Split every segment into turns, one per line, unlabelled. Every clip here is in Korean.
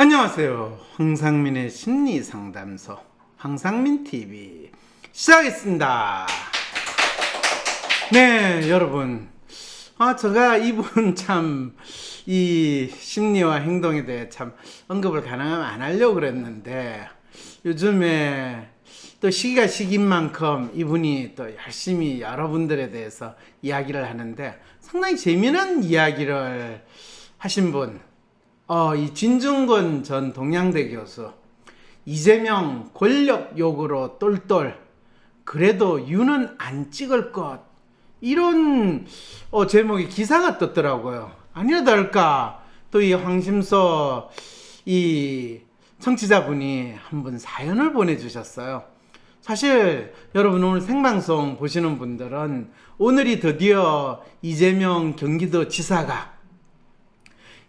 안녕하세요. 황상민의 심리상담소 황상민TV 시작하겠습니다. 네, 여러분, 제가 이분 참 이 심리와 행동에 대해 참 언급을 가능하면 안 하려고 그랬는데, 요즘에 또 시기가 시기인 만큼 이분이 또 열심히 여러분들에 대해서 이야기를 하는데, 상당히 재미난 이야기를 하신 분, 이 진중권 전 동양대 교수, 이재명 권력 욕으로 똘똘, 그래도 유는 안 찍을 것, 이런 제목의 기사가 떴더라고요. 아니나 다를까 또 이 황심소 이 청취자분이 한 분 사연을 보내주셨어요. 사실 여러분, 오늘 생방송 보시는 분들은 오늘이 드디어 이재명 경기도지사가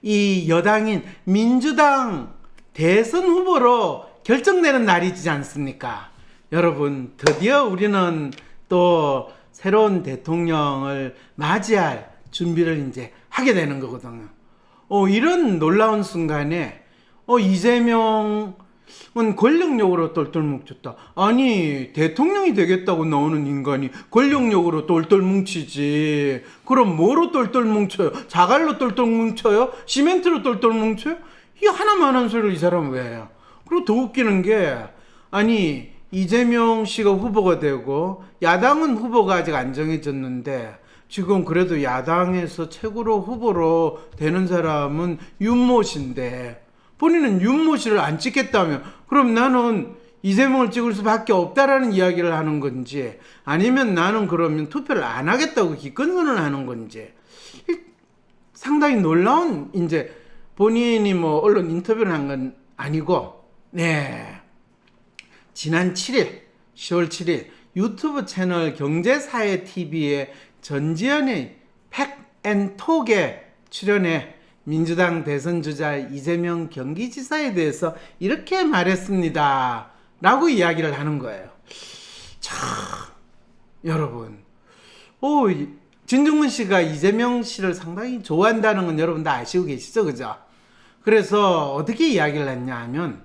이 여당인 민주당 대선 후보로 결정되는 날이지 않습니까? 여러분, 드디어 우리는 또 새로운 대통령을 맞이할 준비를 이제 하게 되는 거거든요. 이런 놀라운 순간에 이재명은 권력욕으로 똘똘 뭉쳤다. 아니, 대통령이 되겠다고 나오는 인간이 권력욕으로 똘똘 뭉치지. 그럼 뭐로 똘똘 뭉쳐요? 자갈로 똘똘 뭉쳐요? 시멘트로 똘똘 뭉쳐요? 이 하나만한 소리를 이 사람은 왜 해요? 그리고 더 웃기는 게, 아니, 이재명 씨가 후보가 되고 야당은 후보가 아직 안 정해졌는데, 지금 그래도 야당에서 최고로 후보로 되는 사람은 윤모 씨인데, 본인은 윤모 씨를 안 찍겠다며, 그럼 나는 이재명을 찍을 수밖에 없다라는 이야기를 하는 건지, 아니면 나는 그러면 투표를 안 하겠다고 기권선언을 하는 건지, 상당히 놀라운, 이제 본인이 뭐 언론 인터뷰를 한 건 아니고, 네, 지난 7일 10월 7일 유튜브 채널 경제사회TV의 전지현의 팩앤톡에 출연해 민주당 대선 주자 이재명 경기지사에 대해서 이렇게 말했습니다 라고 이야기를 하는 거예요. 참, 여러분, 진중권 씨가 이재명 씨를 상당히 좋아한다는 건 여러분 다 아시고 계시죠, 그죠? 그래서 어떻게 이야기를 했냐 하면,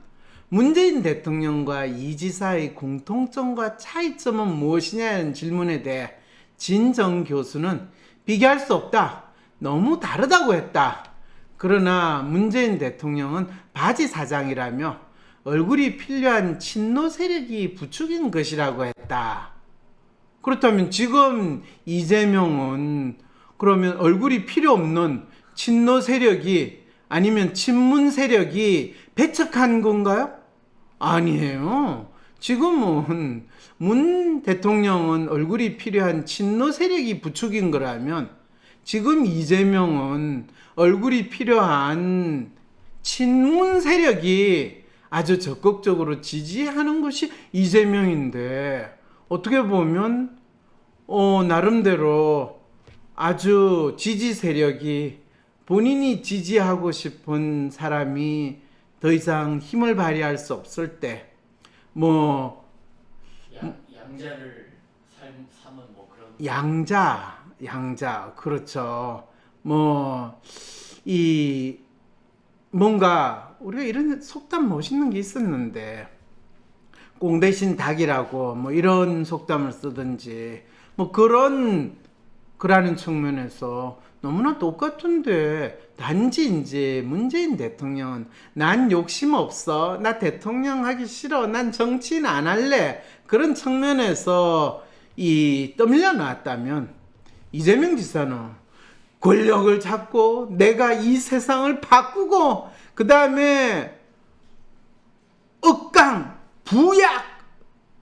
문재인 대통령과 이 지사의 공통점과 차이점은 무엇이냐는 질문에 대해 진정 교수는 비교할 수 없다, 너무 다르다고 했다. 그러나 문재인 대통령은 바지 사장이라며 얼굴이 필요한 친노 세력이 부추긴 것이라고 했다. 그렇다면 지금 이재명은 그러면 얼굴이 필요 없는 친노 세력이, 아니면 친문 세력이 배척한 건가요? 아니에요. 지금은 문 대통령은 얼굴이 필요한 친노 세력이 부추긴 거라면, 지금 이재명은 얼굴이 필요한 친문 세력이 아주 적극적으로 지지하는 것이 이재명인데, 어떻게 보면 나름대로 아주 지지 세력이, 본인이 지지하고 싶은 사람이 더 이상 힘을 발휘할 수 없을 때,
양자를 삼은 뭐 그런,
양자, 그렇죠. 뭔가 우리가 이런 속담 멋있는 게 있었는데, 꽁 대신 닭이라고 이런 속담을 쓰든지 그라는 측면에서 너무나 똑같은데, 단지 이제 문재인 대통령은 난 욕심 없어, 나 대통령 하기 싫어, 난 정치인 안 할래, 그런 측면에서 떠밀려 나왔다면, 이재명 지사는 권력을 잡고 내가 이 세상을 바꾸고 그 다음에 억강, 부약,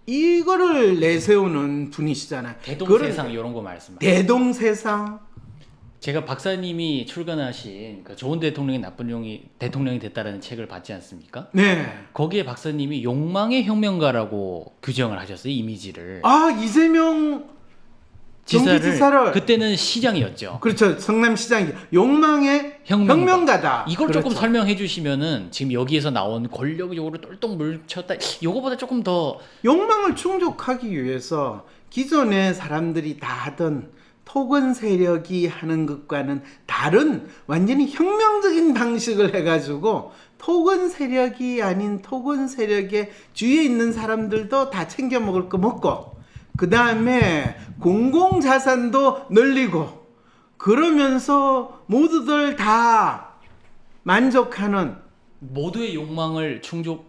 이거를 내세우는 분이시잖아요.
대동세상 이런 거 말씀하시죠.
대동세상.
제가 박사님이 출간하신 그 좋은 대통령이 나쁜 대통령이 됐다라는 책을 봤지 않습니까?
네.
거기에 박사님이 욕망의 혁명가라고 규정을 하셨어요, 이미지를.
이재명 경기지사를,
그때는 시장이었죠.
그렇죠, 성남시장이 욕망의 혁명가다.
이걸
그렇죠.
조금 설명해 주시면은, 지금 여기에서 나온 권력욕으로 똘똘 물쳤다, 요거보다 조금 더
욕망을 충족하기 위해서 기존의 사람들이 다 하던 토건 세력이 하는 것과는 다른 완전히 혁명적인 방식을 해가지고 토건 세력이 아닌 토건 세력의 주위에 있는 사람들도 다 챙겨 먹을 거 먹고 그 다음에 공공자산도 늘리고 그러면서 모두들 다 만족하는
모두의 욕망을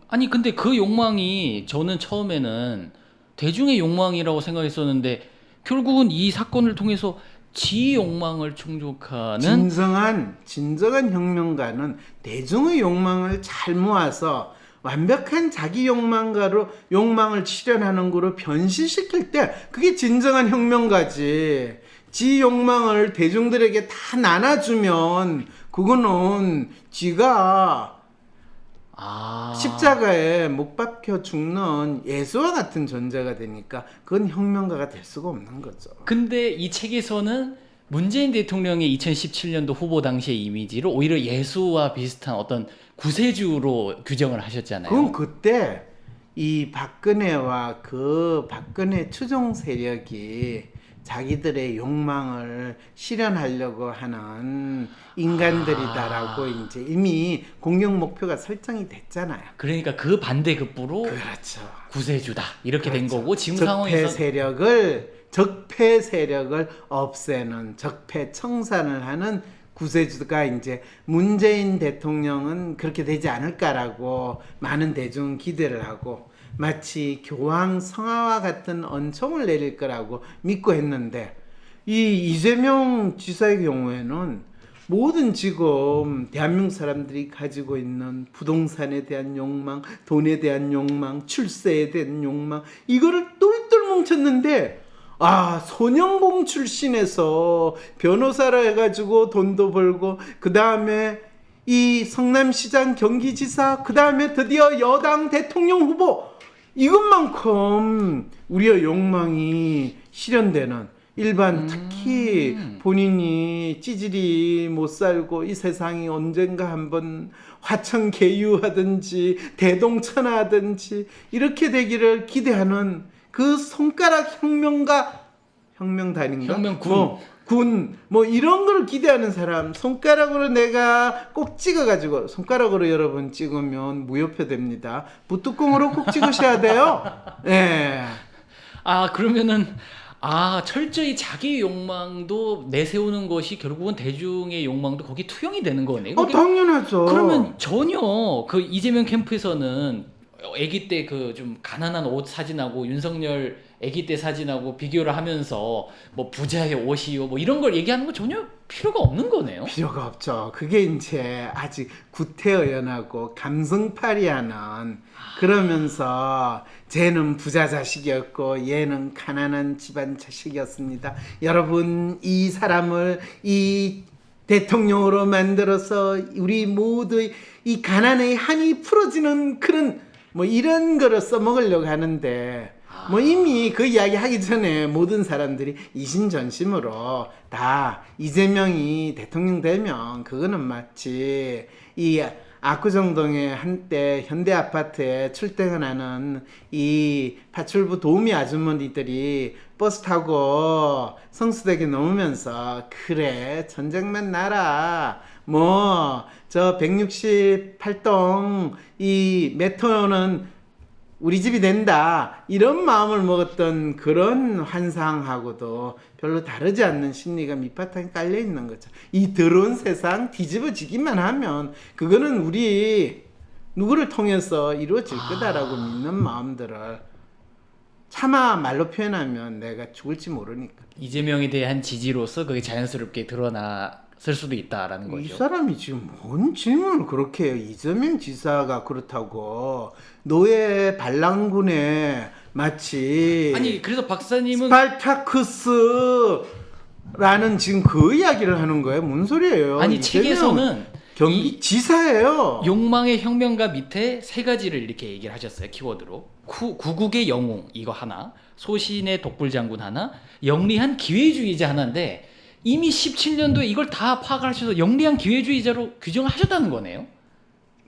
아니 근데 그 욕망이 저는 처음에는 대중의 욕망이라고 생각했었는데 결국은 이 사건을 통해서 지 욕망을 충족하는
진정한 혁명가는 대중의 욕망을 잘 모아서 완벽한 자기 욕망을 실현하는 거로 변신시킬 때 그게 진정한 혁명가지. 지 욕망을 대중들에게 다 나눠주면 그거는 지가 십자가에 못 박혀 죽는 예수와 같은 존재가 되니까 그건 혁명가가 될 수가 없는 거죠.
근데 이 책에서는 문재인 대통령의 2017년도 후보 당시의 이미지를 오히려 예수와 비슷한 어떤 구세주로 규정을 하셨잖아요.
그럼 그때 이 박근혜와 그 박근혜 추종 세력이 자기들의 욕망을 실현하려고 하는 인간들이다라고 이제 이미 공격 목표가 설정이 됐잖아요.
그러니까 그 반대급부로
그렇죠.
구세주다 이렇게 된
그렇죠.
거고 지금 상황에서
적폐 세력을 없애는 적폐 청산을 하는 구세주가 이제 문재인 대통령은 그렇게 되지 않을까라고 많은 대중은 기대를 하고 마치 교황 성화와 같은 언총을 내릴 거라고 믿고 했는데 이 이재명 지사의 경우에는 모든 지금 대한민국 사람들이 가지고 있는 부동산에 대한 욕망, 돈에 대한 욕망, 출세에 대한 욕망 이거를 똘똘 뭉쳤는데 소년공 출신에서 변호사를 해가지고 돈도 벌고 그 다음에 이 성남시장 경기지사 그 다음에 드디어 여당 대통령 후보 이것만큼 우리의 욕망이 실현되는 일반 특히 본인이 찌질이 못 살고 이 세상이 언젠가 한번 화천개유하든지 대동천하든지 이렇게 되기를 기대하는 그 손가락 혁명단인가? 군 이런 걸 기대하는 사람 손가락으로 내가 꼭 찍어가지고 손가락으로 여러분 찍으면 무효표 됩니다. 붓뚜껑으로 꼭 찍으셔야 돼요. 예.
그러면은 철저히 자기 욕망도 내세우는 것이 결국은 대중의 욕망도 거기 투영이 되는 거네요.
당연하죠.
그러면 전혀 그 이재명 캠프에서는 아기 때 그 좀 가난한 옷 사진하고 윤석열 아기 때 사진하고 비교를 하면서 뭐 부자의 옷이요 뭐 이런 걸 얘기하는 거 전혀 필요가 없는 거네요.
필요가 없죠. 그게 이제 아직 구태의연하고 감성팔이하는 그러면서 쟤는 부자 자식이었고 얘는 가난한 집안 자식이었습니다. 여러분 이 사람을 이 대통령으로 만들어서 우리 모두의 이 가난의 한이 풀어지는 그런 이런 거를 써먹으려고 하는데 이미 그 이야기 하기 전에 모든 사람들이 이신전심으로 다 이재명이 대통령 되면 그거는 마치 이 압구정동에 한때 현대아파트에 출퇴근하는 이 파출부 도우미 아주머니들이 버스 타고 성수대교 넘으면서 그래 전쟁만 나라 저 168동 이 메트로는 우리 집이 된다 이런 마음을 먹었던 그런 환상하고도 별로 다르지 않는 심리가 밑바탕에 깔려 있는 거죠. 이 더러운 세상 뒤집어지기만 하면 그거는 우리 누구를 통해서 이루어질 거다라고 믿는 마음들을 차마 말로 표현하면 내가 죽을지 모르니까
이재명에 대한 지지로서 그게 자연스럽게 드러났을 수도 있다라는 거죠.
이 사람이 지금 뭔 질문을 그렇게 해요. 이재명 지사가 그렇다고 노예 반란군에 마치
그래서 박사님은
스파르타쿠스라는 지금 그 이야기를 하는 거예요. 뭔 소리예요?
책에서는
경기지사예요.
욕망의 혁명가 밑에 세 가지를 이렇게 얘기를 하셨어요. 키워드로 구국의 영웅 이거 하나, 소신의 독불장군 하나, 영리한 기회주의자 하나인데 이미 17년도에 이걸 다 파악을 하셔서 영리한 기회주의자로 규정을 하셨다는 거네요.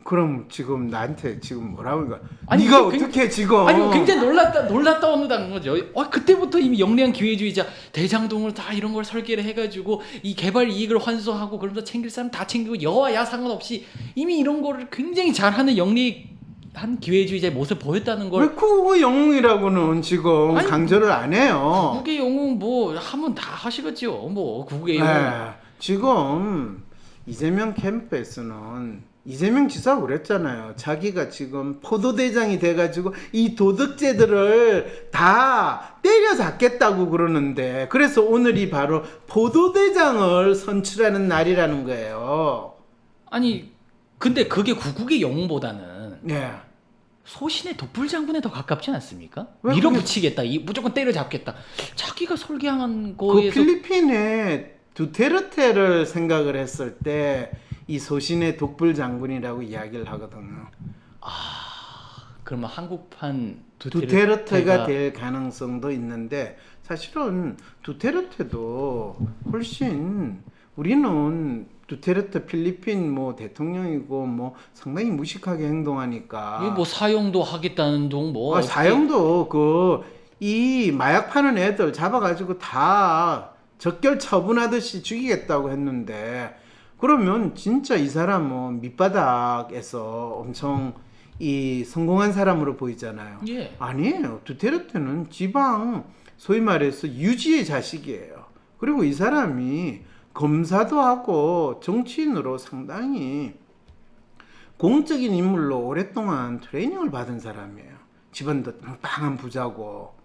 그럼 지금 나한테 지금 뭐라고 그러니까
아니,
네가
굉장히-
어떻게 지금
아니 굉장히 놀랐다는 거죠. 그때부터 이미 영리한 기회주의자 대장동을 다 이런 걸 설계를 해가지고 이 개발 이익을 환수하고 그러면서 챙길 사람 다 챙기고 여와 야 상관없이 이미 이런 거를 굉장히 잘하는 영리한 기회주의자의 모습을 보였다는 걸.
왜 국의 영웅이라고는 지금
아니,
강조를 안 해요.
국의 영웅 뭐 하면 다 하시겠죠. 뭐 국의 영웅.
네, 지금 이재명 캠프에서는 이재명 지사가 그랬잖아요. 자기가 지금 포도대장이 돼가지고 이 도덕죄들을 다 때려잡겠다고 그러는데 그래서 오늘이 바로 포도대장을 선출하는 날이라는 거예요.
아니 근데 그게 구국의 영웅보다는
네.
소신의 독불장군에 더 가깝지 않습니까?
왜
밀어붙이겠다, 무조건 때려잡겠다. 자기가 설계한
그
거에서
필리핀의 두테르테를 생각을 했을 때 이 소신의 독불 장군이라고 이야기를 하거든요.
그러면 한국판
두테르테가 될 가능성도 있는데 사실은 두테르테도 훨씬 우리는 두테르테 필리핀 뭐 대통령이고 뭐 상당히 무식하게 행동하니까
뭐 사형도 하겠다는 둥 뭐
사형도 그 이 마약 파는 애들 잡아가지고 다 적결 처분하듯이 죽이겠다고 했는데 그러면 진짜 이 사람은 밑바닥에서 엄청 이 성공한 사람으로 보이잖아요.
예.
아니에요. 두테르테는 지방 소위 말해서 유지의 자식이에요. 그리고 이 사람이 검사도 하고 정치인으로 상당히 공적인 인물로 오랫동안 트레이닝을 받은 사람이에요. 집안도 빵빵한 부자고.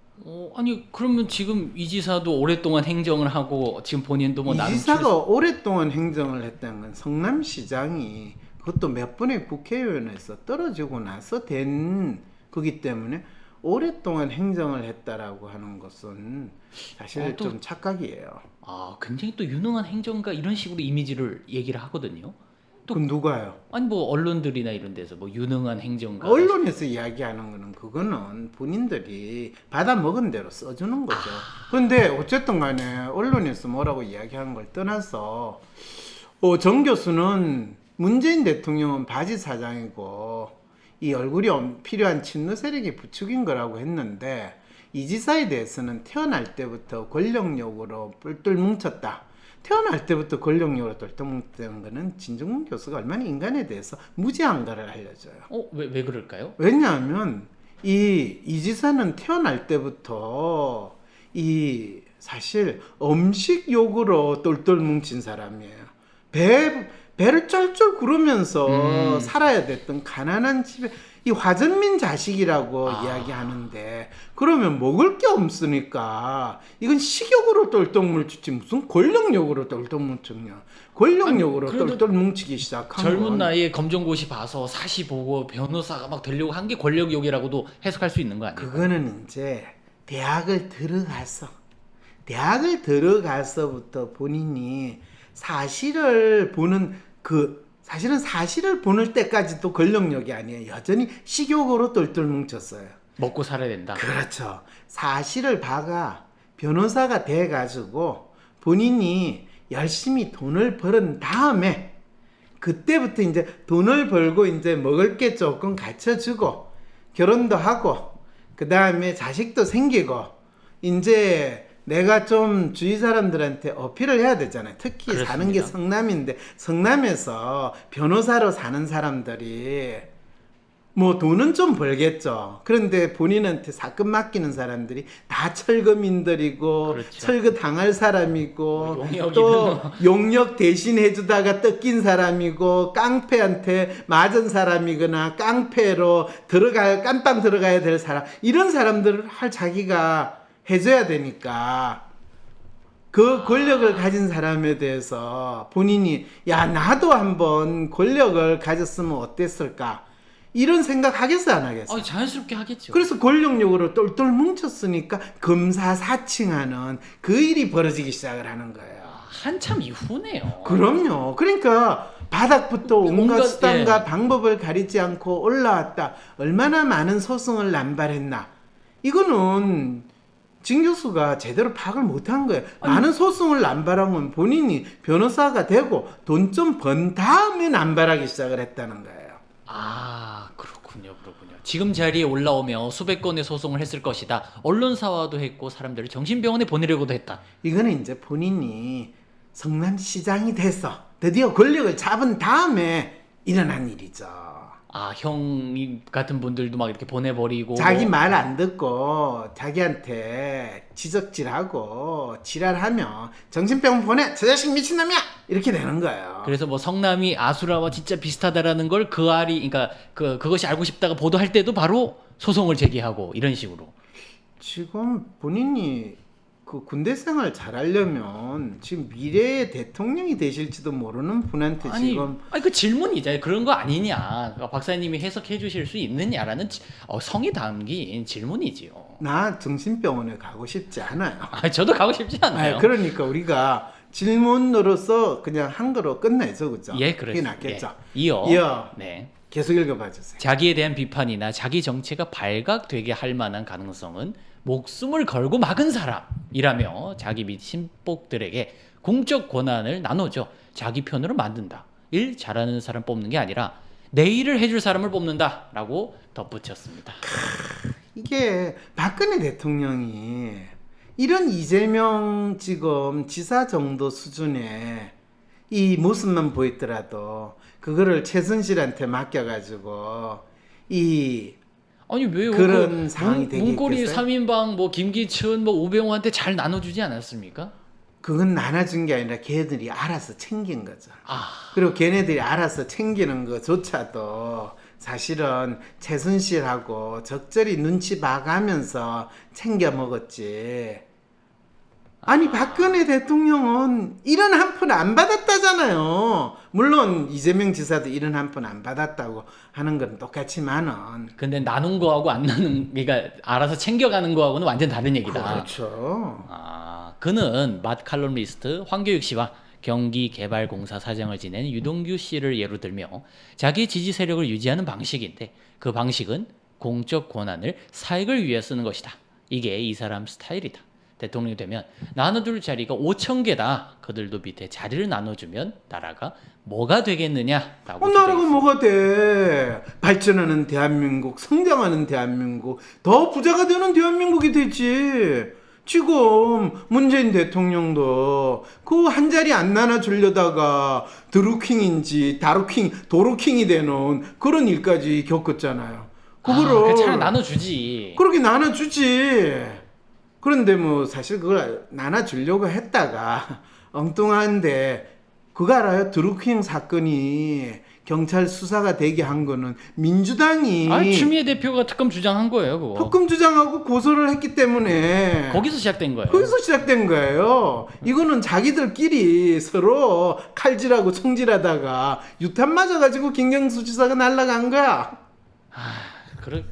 아니 그러면 지금 이 지사도 오랫동안 행정을 하고 지금 본인도 뭐
이
나름
지사가 오랫동안 행정을 했다는 건 성남시장이 그것도 몇 번의 국회의원에서 떨어지고 나서 된 거기 때문에 오랫동안 행정을 했다라고 하는 것은 사실 좀 착각이에요.
굉장히 또 유능한 행정가 이런 식으로 이미지를 얘기를 하거든요.
그럼 누가요?
아니 뭐 언론들이나 이런 데서 뭐 유능한 행정가
언론에서 이야기하는 거는 그거는 본인들이 받아 먹은 대로 써주는 거죠. 그런데 어쨌든 간에 언론에서 뭐라고 이야기하는 걸 떠나서 정 교수는 문재인 대통령은 바지 사장이고 이 얼굴이 필요한 친노 세력이 부추긴 거라고 했는데 이 지사에 대해서는 태어날 때부터 권력욕으로 뿔뿔 뭉쳤다. 태어날 때부터 권력력으로 돌덩된 거는 진중권 교수가 얼마나 인간에 대해서 무지한가를 알려줘요.
왜 그럴까요?
왜냐하면 이 지사는 태어날 때부터 이 사실 음식욕으로 똘똘 뭉친 사람이에요. 배를 쩔쩔 구르면서 살아야 됐던 가난한 집에 이 화전민 자식이라고 이야기하는데 그러면 먹을 게 없으니까 이건 식욕으로 똘똘 뭉치지 무슨 권력욕으로 똘똘 뭉쳤냐. 권력욕으로 똘똘 뭉치기 시작한
젊은
건
나이에 검정고시 봐서 사시 보고 변호사가 막 되려고 한 게 권력욕이라고도 해석할 수 있는 거 아니에요?
그거는 이제 대학을 들어가서부터 본인이 사실을 보는 사실은 사실을 보는 때까지도 권력력이 아니에요. 여전히 식욕으로 똘똘 뭉쳤어요.
먹고 살아야 된다.
그렇죠. 사실을 봐가 변호사가 돼가지고 본인이 열심히 돈을 벌은 다음에 그때부터 이제 돈을 벌고 이제 먹을 게 조금 갖춰주고 결혼도 하고 그 다음에 자식도 생기고 이제 내가 좀 주위 사람들한테 어필을 해야 되잖아요. 특히
그렇습니다.
사는 게 성남인데 성남에서 변호사로 사는 사람들이 뭐 돈은 좀 벌겠죠. 그런데 본인한테 사건 맡기는 사람들이 다 철거민들이고
그렇죠.
철거 당할 사람이고
용역이면
또 용역 대신 해주다가 뜯긴 사람이고 깡패한테 맞은 사람이거나 깡패로 깜빵 들어가야 될 사람 이런 사람들을 자기가 해줘야 되니까 그 권력을 가진 사람에 대해서 본인이 야 나도 한번 권력을 가졌으면 어땠을까 이런 생각 하겠어요 안 하겠어요?
자연스럽게 하겠죠.
그래서 권력력으로 똘똘 뭉쳤으니까 검사사칭하는 그 일이 벌어지기 시작을 하는 거예요.
한참 이후네요.
그럼요. 그러니까 바닥부터 온갖 수단과
예.
방법을 가리지 않고 올라왔다. 얼마나 많은 소송을 남발했나. 이거는 진 교수가 제대로 파악을 못한 거예요. 많은 소송을 남발한 건 본인이 변호사가 되고 돈 좀 번 다음에 남발하기 시작을 했다는 거예요.
아, 그렇군요. 지금 자리에 올라오며 수백 건의 소송을 했을 것이다. 언론사와도 했고 사람들을 정신병원에 보내려고도 했다.
이거는 이제 본인이 성남시장이 돼서 드디어 권력을 잡은 다음에 일어난 일이죠.
아, 형 같은 분들도 막 이렇게 보내버리고
자기
뭐.
말 안 듣고 자기한테 지적질하고 지랄하며 정신병원 보내! 저 자식 미친놈이야! 이렇게 되는 거예요.
그래서 뭐 성남이 아수라와 진짜 비슷하다라는 걸 그 알이 그러니까 그것이 알고 싶다가 보도할 때도 바로 소송을 제기하고 이런 식으로.
지금 본인이 그 군대 생활 잘하려면 지금 미래의 대통령이 되실지도 모르는 분한테 지금
아니 그 질문이잖아요. 그런 거 아니냐. 그러니까 박사님이 해석해 주실 수 있느냐라는 성이 담긴 질문이지요.
나 정신병원에 가고 싶지 않아요.
아, 저도 가고 싶지 않아요.
아니, 그러니까 우리가 질문으로서 그냥 한 거로 끝내죠, 그죠?
예,
그게
그렇죠.
낫겠죠.
예. 이어.
이어
네.
계속 읽어봐 주세요.
자기에 대한 비판이나 자기 정체가 발각되게 할 만한 가능성은 목숨을 걸고 막은 사람이라며 자기 및 신복들에게 공적 권한을 나눠줘 자기 편으로 만든다. 일 잘하는 사람 뽑는 게 아니라 내 일을 해줄 사람을 뽑는다라고 덧붙였습니다.
이게 박근혜 대통령이 이런 이재명 지금 지사 정도 수준의 이 모습만 보였더라도 그거를 최순실한테 맡겨가지고 이
아니 왜요?
그런 상황이 되게
문고리
있겠어요?
3인방 뭐 김기춘 뭐 우병우한테 잘 나눠주지 않았습니까?
그건 나눠준 게 아니라 걔들이 알아서 챙긴 거죠.
아,
그리고 걔네들이 알아서 챙기는 것조차도 사실은 최순실하고 적절히 눈치 봐가면서 챙겨 먹었지. 아니 박근혜 대통령은 이런 한 푼 안 받았다잖아요. 물론 이재명 지사도 이런 한 푼 안 받았다고 하는 건 똑같지만은
근데 나눈 거하고 안 나눈 그러니까 알아서 챙겨가는 거하고는 완전 다른 얘기다.
그렇죠.
아, 그는 맛 칼럼니스트 황교익 씨와 경기개발공사 사장을 지낸 유동규 씨를 예로 들며 자기 지지 세력을 유지하는 방식인데 그 방식은 공적 권한을 사익을 위해 쓰는 것이다. 이게 이 사람 스타일이다. 대통령이 되면 나눠줄 자리가 5,000개다. 그들도 밑에 자리를 나눠주면 나라가 뭐가 되겠느냐라고.
나라가 뭐가 돼? 발전하는 대한민국, 성장하는 대한민국, 더 부자가 되는 대한민국이 되지. 지금 문재인 대통령도 그 한 자리 안 나눠주려다가 드루킹인지 다루킹, 도루킹이 되는 그런 일까지 겪었잖아요. 그거를
차라리 나눠주지.
그렇게 나눠주지. 그런데 뭐 사실 그걸 나눠주려고 했다가 엉뚱한데 그거 알아요? 드루킹 사건이 경찰 수사가 되게 한 거는 민주당이
추미애 대표가 특검 주장한 거예요, 그거.
특검 주장하고 고소를 했기 때문에
거기서 시작된 거예요.
거기서 시작된 거예요. 이거는 자기들끼리 서로 칼질하고 총질하다가 유탄 맞아가지고 김경수 지사가 날아간 거야.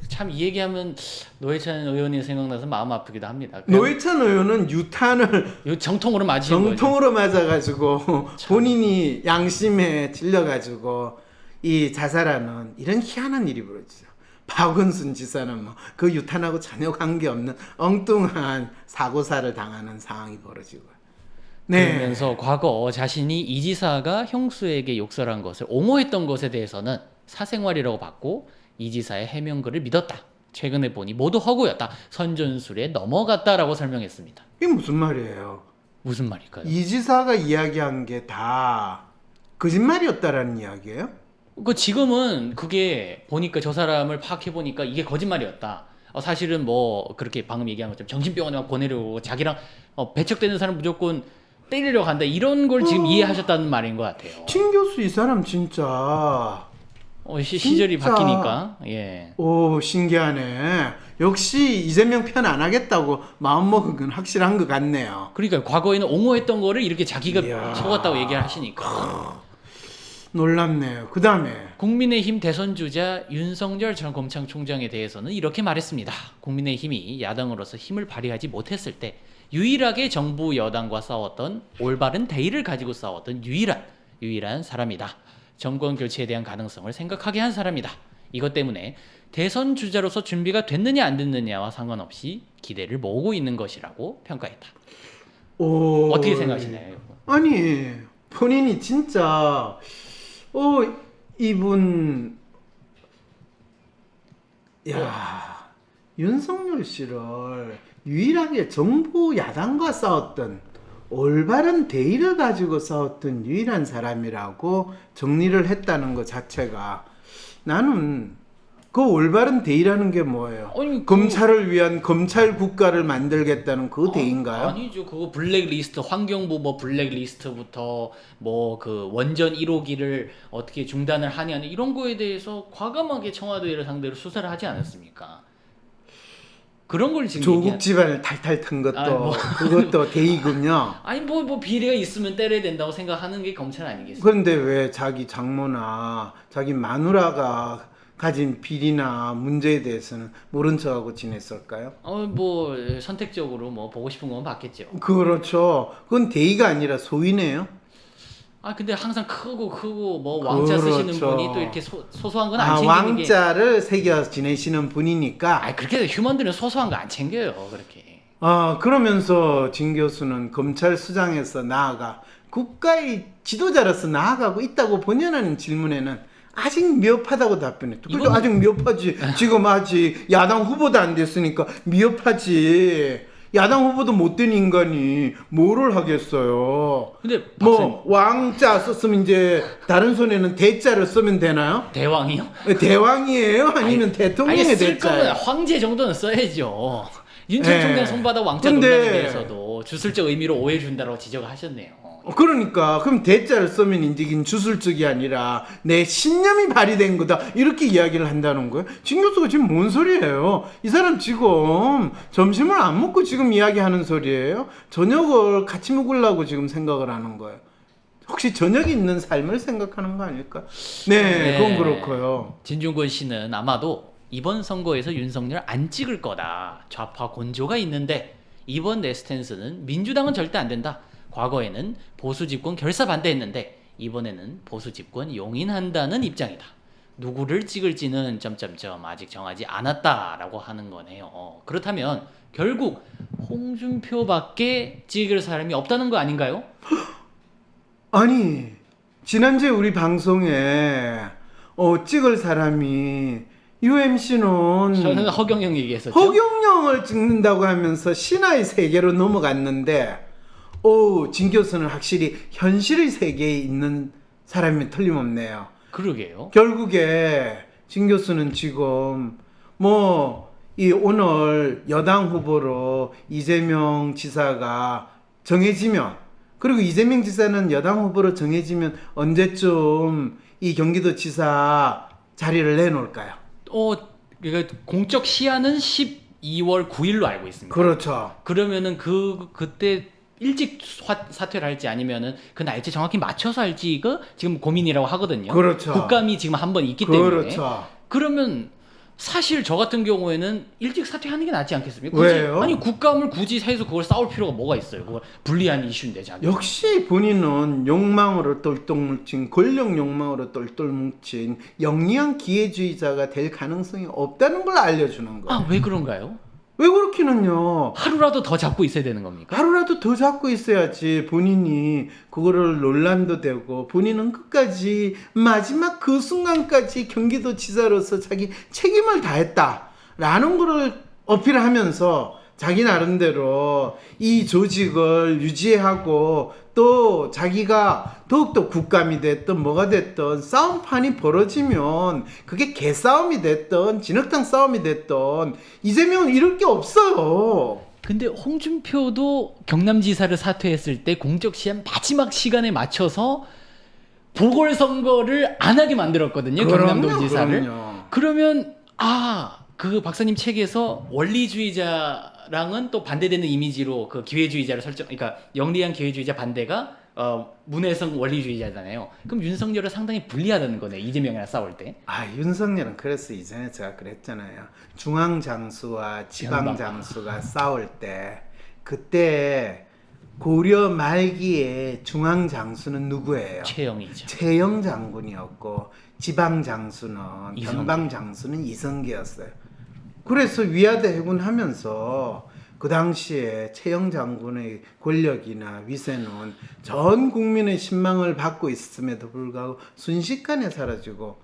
참 이 얘기하면 노회찬 의원이 생각나서 마음 아프기도 합니다.
노회찬 의원은 유탄을
이거 정통으로 맞은 거죠.
정통으로 맞아가지고 본인이 양심에 질려가지고 이 자살하는 이런 희한한 일이 벌어지죠. 박원순 지사는 뭐 그 유탄하고 전혀 관계없는 엉뚱한 사고사를 당하는 상황이 벌어지고.
그러면서 과거 자신이 이 지사가 형수에게 욕설한 것을 옹호했던 것에 대해서는 사생활이라고 봤고 이 지사의 해명글을 믿었다. 최근에 보니 모두 허구였다. 선전술에 넘어갔다라고 설명했습니다.
이게 무슨 말이에요?
무슨 말일까요?
이 지사가 이야기한 게 다 거짓말이었다라는 이야기예요?
지금은 그게 보니까 저 사람을 파악해 보니까 이게 거짓말이었다. 사실은 뭐 그렇게 방금 얘기한 것처럼 정신병원에 막 보내려고 자기랑 배척되는 사람 무조건 때리려고 한다. 이런 걸 지금 이해하셨다는 말인 것 같아요.
친 교수 이 사람 진짜
시절이
진짜.
바뀌니까. 예.
오 신기하네. 역시 이재명 편 안 하겠다고 마음먹은 건 확실한 것 같네요.
그러니까 과거에는 옹호했던 거를 이렇게 자기가
이야.
속았다고 얘기를 하시니까.
놀랍네요. 그 다음에
국민의힘 대선 주자 윤석열 전 검찰총장에 대해서는 이렇게 말했습니다. 국민의힘이 야당으로서 힘을 발휘하지 못했을 때 유일하게 정부 여당과 싸웠던 올바른 대의를 가지고 싸웠던 유일한 사람이다. 정권 교체에 대한 가능성을 생각하게 한 사람이다. 이것 때문에 대선 주자로서 준비가 됐느냐 안 됐느냐와 상관없이 기대를 모으고 있는 것이라고 평가했다. 어떻게 생각하시나요?
아니 본인이 진짜 이분 야, 윤석열 씨를 유일하게 정부 야당과 싸웠던 올바른 대의를 가지고 싸웠던 유일한 사람이라고 정리를 했다는 것 자체가 나는 그 올바른 대의라는 게 뭐예요?
아니,
검찰을 위한 검찰 국가를 만들겠다는 그 대의인가요?
아니죠. 그거 블랙리스트 환경부 뭐 블랙리스트부터 뭐 그 원전 1호기를 어떻게 중단을 하냐 이런 거에 대해서 과감하게 청와대를 상대로 수사를 하지 않았습니까? 그런 걸 지금
조국 집안을 탈탈 턴 것도
아니, 뭐.
그것도 대의군요.
아니 뭐 비리가 있으면 때려야 된다고 생각하는 게 검찰 아니겠어요?
그런데 왜 자기 장모나 자기 마누라가 가진 비리나 문제에 대해서는 모른 척하고 지냈을까요?
뭐 선택적으로 뭐 보고 싶은 건 봤겠죠.
그렇죠. 그건 대의가 아니라 소위네요.
근데 항상 크고 뭐 왕자 쓰시는
그렇죠.
분이 또 이렇게 소소한 건 안 챙기는
왕자를 새겨 지내시는 분이니까.
그렇게 해서 휴먼들은 소소한 거 안 챙겨요. 그렇게.
그러면서 진 교수는 검찰 수장에서 나아가 국가의 지도자로서 나아가고 있다고 본연하는 질문에는 아직 미흡하다고 답변했죠. 그래도 아직 미흡하지. 지금 아직 야당 후보도 안 됐으니까 미흡하지. 야당 후보도 못된 인간이 뭐를 하겠어요.
근데
뭐 왕자 썼으면 이제 다른 손에는 대자를 쓰면 되나요?
대왕이요?
대왕이에요? 아니면 대통령의
쓸 거면
대자예요?
황제 정도는 써야죠. 윤전
네.
총장 손바닥 왕자
근데-
논란에 대해서도 주술적 의미로 오해 준다고 지적을 하셨네요.
그러니까 그럼 대자를 쓰면 인지긴 주술적이 아니라 내 신념이 발휘된 거다 이렇게 이야기를 한다는 거예요. 진 교수가 지금 뭔 소리예요? 이 사람 지금 점심을 안 먹고 지금 이야기하는 소리예요? 저녁을 같이 먹으려고 지금 생각을 하는 거예요. 혹시 저녁이 있는 삶을 생각하는 거 아닐까? 네, 그건 그렇고요.
진중권 씨는 아마도 이번 선거에서 윤석열 안 찍을 거다. 좌파 곤조가 있는데 이번 내 스탠스는 민주당은 절대 안 된다. 과거에는 보수 집권 결사 반대했는데 이번에는 보수 집권 용인한다는 입장이다. 누구를 찍을지는 점점점 아직 정하지 않았다라고 하는 거네요. 그렇다면 결국 홍준표밖에 찍을 사람이 없다는 거 아닌가요?
아니 지난주에 우리 방송에 찍을 사람이 UMC는
저는 허경영 얘기했었죠.
허경영을 찍는다고 하면서 신화의 세계로 넘어갔는데 진 교수는 확실히 현실의 세계에 있는 사람이 틀림없네요.
그러게요.
결국에 진 교수는 지금 오늘 여당 후보로 이재명 지사가 정해지면, 그리고 이재명 지사는 여당 후보로 정해지면 언제쯤 이 경기도 지사 자리를 내놓을까요?
그러니까 공적 시한은 12월 9일로 알고 있습니다.
그렇죠.
그러면은 그때 일찍 사퇴를 할지 아니면은 그 날짜 정확히 맞춰서 할지가 지금 고민이라고 하거든요.
그렇죠.
국감이 지금 한 번 있기 때문에.
그렇죠.
그러면 사실 저 같은 경우에는 일찍 사퇴하는 게 낫지 않겠습니까?
왜요?
아니 국감을 굳이 해서 그걸 싸울 필요가 뭐가 있어요? 그걸 불리한 이슈인데 자기.
역시 본인은 욕망으로 똘똘 뭉친, 권력 욕망으로 똘똘 뭉친 영리한 기회주의자가 될 가능성이 없다는 걸 알려주는 거예요.
왜 그런가요?
왜 그렇기는요?
하루라도 더 잡고 있어야 되는 겁니까?
하루라도 더 잡고 있어야지 본인이 그거를 논란도 되고, 본인은 끝까지 마지막 그 순간까지 경기도 지사로서 자기 책임을 다했다라는 거를 어필하면서 자기 나름대로 이 조직을 유지하고, 또 자기가 더욱더 국감이 됐든 뭐가 됐든 싸움판이 벌어지면 그게 개싸움이 됐든 진흙탕 싸움이 됐든 이재명은 이럴 게 없어요.
근데 홍준표도 경남지사를 사퇴했을 때 공적 시한 마지막 시간에 맞춰서 보궐선거를 안 하게 만들었거든요. 경남도지사를.
그럼요.
그러면 그 박사님 책에서 원리주의자랑은 또 반대되는 이미지로 그 기회주의자를 그러니까 영리한 기회주의자 반대가 문혜성 원리주의자잖아요. 그럼 윤석열은 상당히 불리하다는 거네. 이재명이랑 싸울 때.
윤석열은 그래서 이전에 제가 그랬잖아요. 중앙장수와 지방장수가 싸울 때, 그때 고려 말기에 중앙장수는 누구예요?
최영이죠.
최영 장군이었고, 지방장수는,
이성계.
변방장수는 이성계였어요. 그래서 위화대 해군하면서 그 당시에 최영 장군의 권력이나 위세는 전 국민의 신망을 받고 있음에도 불구하고 순식간에 사라지고,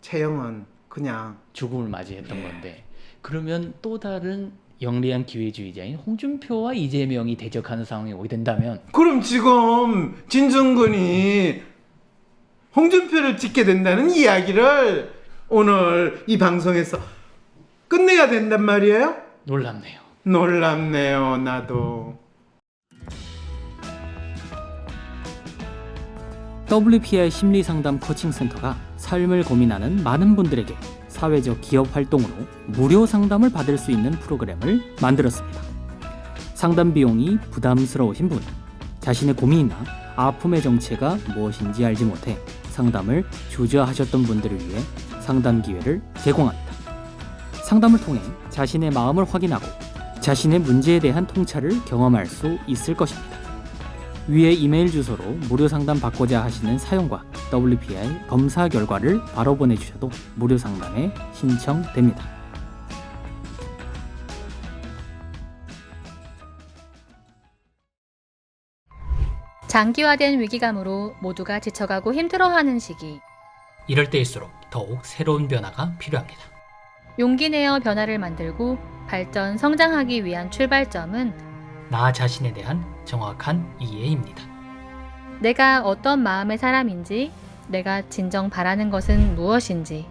최영은 그냥.
죽음을 맞이했던 건데 그러면 또 다른 영리한 기회주의자인 홍준표와 이재명이 대적하는 상황이 오게 된다면
그럼 지금 진중근이 홍준표를 찍게 된다는 이야기를 오늘 이 방송에서 끝내야 된단 말이에요?
놀랍네요.
놀랍네요, 나도.
WPI 심리상담 코칭센터가 삶을 고민하는 많은 분들에게 사회적 기업 활동으로 무료 상담을 받을 수 있는 프로그램을 만들었습니다. 상담 비용이 부담스러우신 분, 자신의 고민이나 아픔의 정체가 무엇인지 알지 못해 상담을 주저하셨던 분들을 위해 상담 기회를 제공합니다. 상담을 통해 자신의 마음을 확인하고 자신의 문제에 대한 통찰을 경험할 수 있을 것입니다. 위의 이메일 주소로 무료 상담 받고자 하시는 사용과 WPI 검사 결과를 바로 보내주셔도 무료 상담에 신청됩니다.
장기화된 위기감으로 모두가 지쳐가고 힘들어하는 시기.
이럴 때일수록 더욱 새로운 변화가 필요합니다.
용기 내어 변화를 만들고 발전, 성장하기 위한 출발점은
나 자신에 대한 정확한 이해입니다.
내가 어떤 마음의 사람인지, 내가 진정 바라는 것은 무엇인지,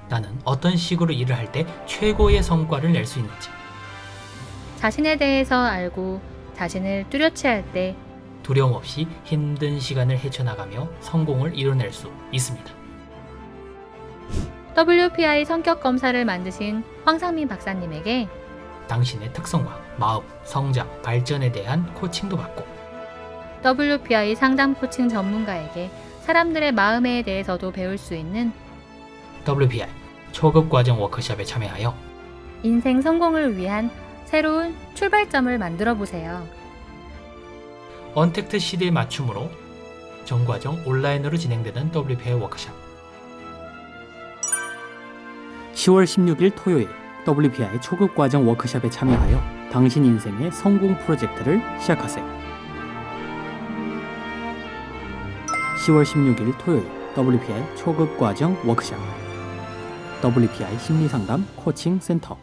나는 어떤 식으로 일을 할 때 최고의 성과를 낼 수 있는지,
자신에 대해서 알고 자신을 뚜렷이 할 때
두려움 없이 힘든 시간을 헤쳐나가며 성공을 이뤄낼 수 있습니다.
WPI 성격 검사를 만드신 황상민 박사님에게
당신의 특성과 마음, 성장, 발전에 대한 코칭도 받고
WPI 상담 코칭 전문가에게 사람들의 마음에 대해서도 배울 수 있는
WPI 초급 과정 워크숍에 참여하여
인생 성공을 위한 새로운 출발점을 만들어 보세요.
언택트 시대에 맞춤으로 전 과정 온라인으로 진행되는 WPI 워크숍 10월 16일 토요일 WPI 초급 과정 워크숍에 참여하여 당신 인생의 성공 프로젝트를 시작하세요. 10월 16일 토요일 WPI 초급 과정 워크숍 WPI 심리상담 코칭 센터